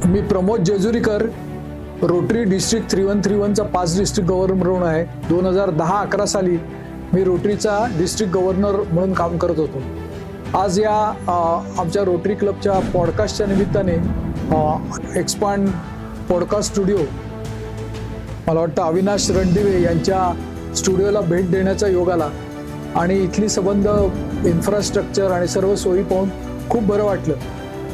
मी Pramod Jejurikar, rotary district 3131चा 5 district governor म्हणून आहे. 2010-11 साली मी रोटरीचा डिस्ट्रिक्ट गव्हर्नर म्हणून काम करत होतो. आज या आमच्या रोटरी क्लबच्या पॉडकास्टच्या निमित्ताने एक्सपांड पॉडकास्ट स्टुडिओ, मला वाटतं अविनाश रणदिवे यांच्या स्टुडिओला भेट देण्याचा योग आला आणि इथली संबंध, इन्फ्रास्ट्रक्चर आणि सर्व सोयी पाहून खूप बरं वाटलं.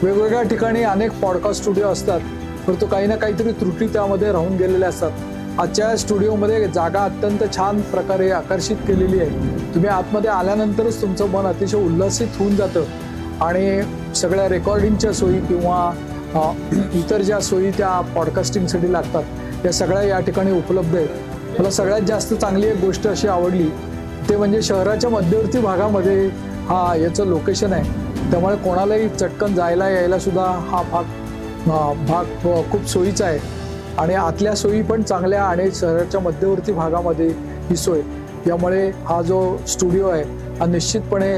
वेगवेगळ्या ठिकाणी अनेक पॉडकास्ट स्टुडिओ असतात, परंतु काही ना काहीतरी त्रुटी त्यामध्ये राहून गेलेल्या असतात. आजच्या स्टुडिओमध्ये जागा अत्यंत छान प्रकारे आकर्षित केलेली आहे. तुम्ही आतमध्ये आल्यानंतरच तुमचं मन अतिशय उल्हासित होऊन जातं आणि सगळ्या रेकॉर्डिंगच्या सोयी किंवा इतर ज्या सोयी त्या पॉडकास्टिंगसाठी लागतात, या सगळ्या या ठिकाणी उपलब्ध आहेत. मला सगळ्यात जास्त चांगली एक गोष्ट अशी आवडली ते म्हणजे शहराच्या मध्यवर्ती भागामध्ये याचं लोकेशन आहे. त्यामुळे कोणालाही चटकन जायला यायला सुद्धा हा भाग खूप सोयीचा आहे आणि आतल्या सोयी पण चांगल्या आणि शहराच्या मध्यवर्ती भागामध्ये ही सोय. यामुळे हा जो स्टुडिओ आहे हा निश्चितपणे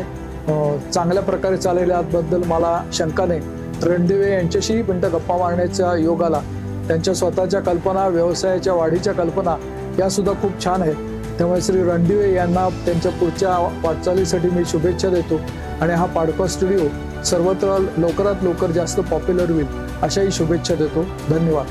चांगल्या प्रकारे चालेल याबद्दल मला शंका नाही. रणदिवे यांच्याशी पण गप्पा मारण्याचा योग आला. त्यांच्या स्वतःच्या कल्पना, व्यवसायाच्या वाढीच्या कल्पना या सुद्धा खूप छान आहेत. त्यामुळे श्री रणदिवे यांना त्यांच्या पुढच्या वाटचालीसाठी मी शुभेच्छा देतो आणि हा पॉडकास्ट स्टुडिओ सर्वत्र लवकरात लवकर जास्त पॉप्युलर होईल अशाही शुभेच्छा देतो. धन्यवाद.